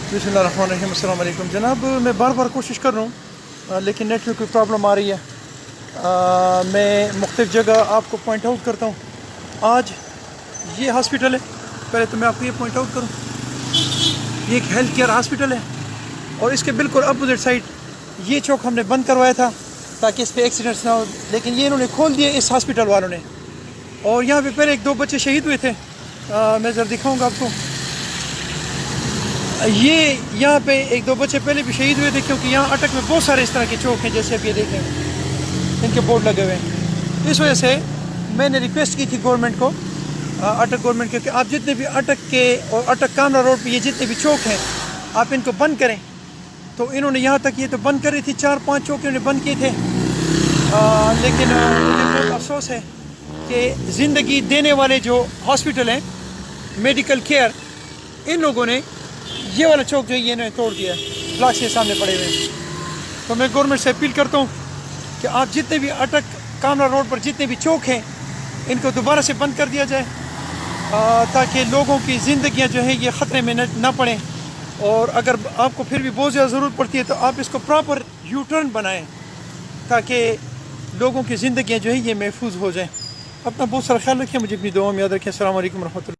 बिस्मिल्लाहिर्रहमानिर्रहीम। अस्सलाम वालेकुम जनाब, मैं बार बार कोशिश कर रहा हूँ लेकिन नेट में कोई प्रॉब्लम आ रही है। मैं मुख्तलिफ़ जगह आपको पॉइंट आउट करता हूँ। आज ये हॉस्पिटल है, पहले तो मैं आपको ये पॉइंट आउट करूँ, ये एक हेल्थ केयर हॉस्पिटल है और इसके बिल्कुल अपोजिट साइड ये चौक हमने बंद करवाया था ताकि इस पर एक्सीडेंट्स ना हो, लेकिन ये इन्होंने खोल दिए इस हॉस्पिटल वालों ने। और यहाँ पे पहले एक दो बच्चे शहीद हुए थे, मैं ज़रा दिखाऊँगा आपको। ये यहाँ पे एक दो बच्चे पहले भी शहीद हुए थे क्योंकि यहाँ अटक में बहुत सारे इस तरह के चौक हैं, जैसे आप ये देखें इनके बोर्ड लगे हुए हैं। इस वजह से मैंने रिक्वेस्ट की थी गवर्नमेंट को, अटक गवर्नमेंट के, कि आप जितने भी अटक के और अटक कामरा रोड पे ये जितने भी चौक हैं आप इनको बंद करें। तो इन्होंने यहाँ तक ये तो बंद करी थी, 4-5 चौक इन्होंने बंद किए थे। लेकिन मुझे बहुत अफसोस है कि ज़िंदगी देने वाले जो हॉस्पिटल हैं, मेडिकल केयर, इन लोगों ने ये वाला चौक जो है ये इन्होंने तोड़ दिया है, ब्लॉक के सामने पड़े हुए हैं। तो मैं गवर्नमेंट से अपील करता हूँ कि आप जितने भी अटक कामरा रोड पर जितने भी चौक हैं इनको दोबारा से बंद कर दिया जाए, ताकि लोगों की ज़िंदगियाँ जो है ये ख़तरे में न पड़ें। और अगर आपको फिर भी बहुत ज़्यादा ज़रूरत पड़ती है तो आप इसको प्रॉपर यू टर्न बनाएँ ताकि लोगों की ज़िंदगियाँ जो है ये महफूज हो जाएँ। अपना बहुत सारा ख्याल रखें, मुझे अपनी दुआ में याद रखें। अस्सलाम वालेकुम रहमतुल्लाह।